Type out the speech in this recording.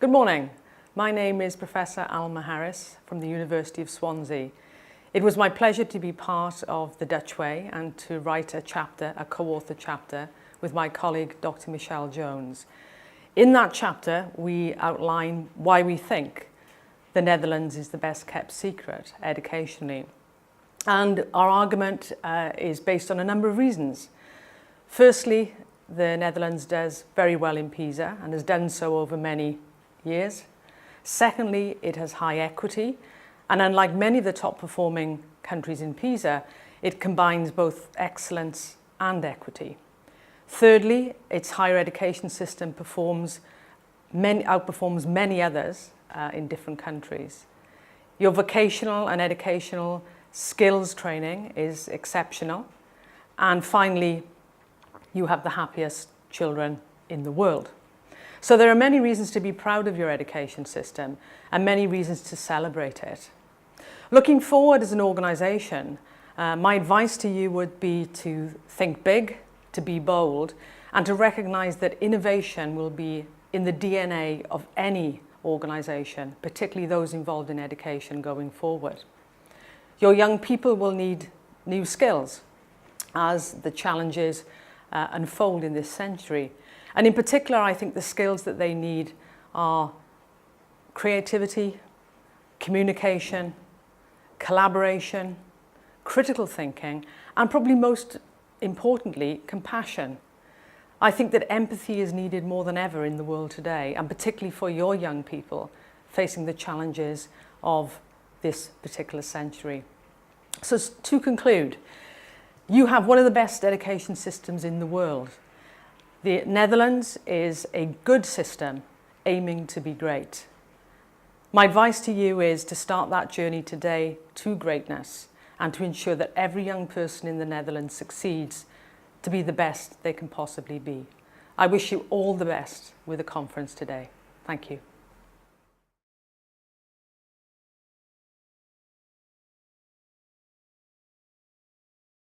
Good morning. My name is Professor Alma from the University of Swansea. It was my pleasure to be part of the Dutch Way and to write a co-author chapter with my colleague Dr. Michelle Jones. In that chapter, we outline why we think the Netherlands is the best kept secret educationally. And our argument is based on a number of reasons. Firstly, the Netherlands does very well in PISA and has done so over many years. Secondly, it has high equity, and unlike many of the top performing countries in PISA, it combines both excellence and equity. Thirdly, its higher education system outperforms many others in different countries. Your vocational and educational skills training is exceptional. And finally, you have the happiest children in the world. So there are many reasons to be proud of your education system and many reasons to celebrate it. Looking forward as an organisation, my advice to you would be to think big, to be bold, and to recognise that innovation will be in the DNA of any organisation, particularly those involved in education going forward. Your young people will need new skills as the challenges unfold in this century. And in particular, I think the skills that they need are creativity, communication, collaboration, critical thinking, and probably most importantly, compassion. I think that empathy is needed more than ever in the world today, and particularly for your young people facing the challenges of this particular century. So to conclude, you have one of the best education systems in the world. The Netherlands is a good system aiming to be great. My advice to you is to start that journey today to greatness and to ensure that every young person in the Netherlands succeeds to be the best they can possibly be. I wish you all the best with the conference today. Thank you.